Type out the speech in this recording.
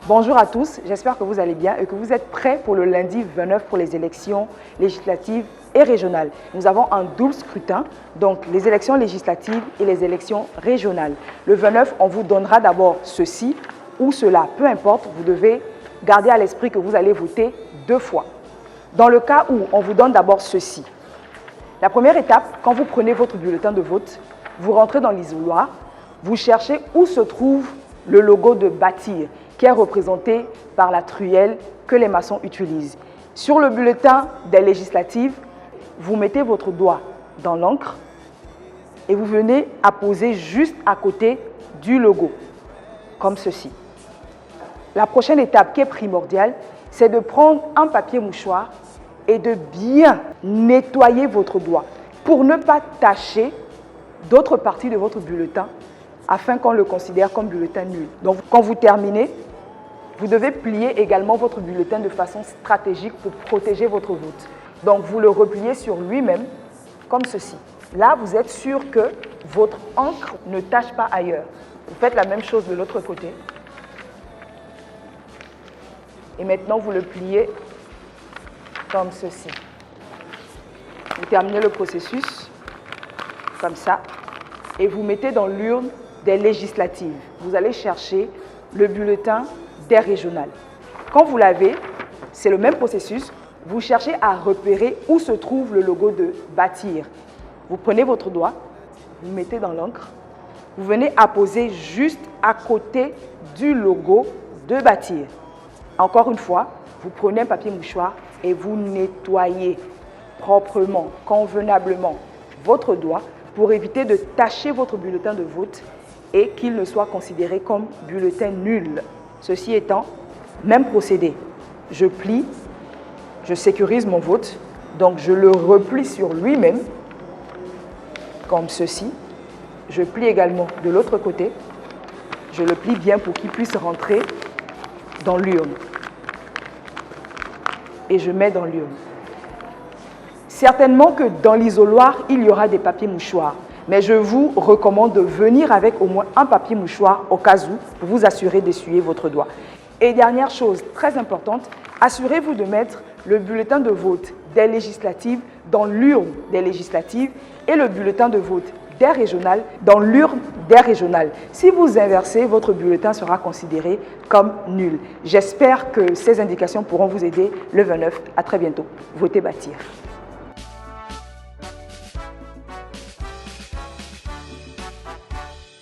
Bonjour à tous, j'espère que vous allez bien et que vous êtes prêts pour le lundi 29 pour les élections législatives et régionales. Nous avons un double scrutin, donc les élections législatives et les élections régionales. Le 29, on vous donnera d'abord ceci ou cela, peu importe, vous devez garder à l'esprit que vous allez voter 2 fois. Dans le cas où on vous donne d'abord ceci, la première étape, quand vous prenez votre bulletin de vote, vous rentrez dans l'isoloir, vous cherchez où se trouve le logo de bâtir, qui est représenté par la truelle que les maçons utilisent. Sur le bulletin des législatives, vous mettez votre doigt dans l'encre et vous venez apposer juste à côté du logo, comme ceci. La prochaine étape qui est primordiale, c'est de prendre un papier mouchoir et de bien nettoyer votre doigt pour ne pas tacher d'autres parties de votre bulletin afin qu'on le considère comme bulletin nul. Donc, quand vous terminez, vous devez plier également votre bulletin de façon stratégique pour protéger votre vote. Donc, vous le repliez sur lui-même, comme ceci. Là, vous êtes sûr que votre encre ne tache pas ailleurs. Vous faites la même chose de l'autre côté. Et maintenant, vous le pliez comme ceci. Vous terminez le processus, comme ça, et vous mettez dans l'urne des législatives. Vous allez chercher le bulletin des régionales. Quand vous l'avez, c'est le même processus. Vous cherchez à repérer où se trouve le logo de bâtir. Vous prenez votre doigt, vous mettez dans l'encre, vous venez apposer juste à côté du logo de bâtir. Encore une fois, vous prenez un papier mouchoir et vous nettoyez proprement, convenablement votre doigt pour éviter de tacher votre bulletin de vote et qu'il ne soit considéré comme bulletin nul. Ceci étant, même procédé. Je plie, je sécurise mon vote, donc je le replie sur lui-même, comme ceci. Je plie également de l'autre côté. Je le plie bien pour qu'il puisse rentrer dans l'urne. Et je mets dans l'urne. Certainement que dans l'isoloir, il y aura des papiers mouchoirs. Mais je vous recommande de venir avec au moins un papier mouchoir au cas où pour vous assurer d'essuyer votre doigt. Et dernière chose très importante, assurez-vous de mettre le bulletin de vote des législatives dans l'urne des législatives et le bulletin de vote des régionales dans l'urne des régionales. Si vous inversez, votre bulletin sera considéré comme nul. J'espère que ces indications pourront vous aider le 29. À très bientôt. Votez bâtir.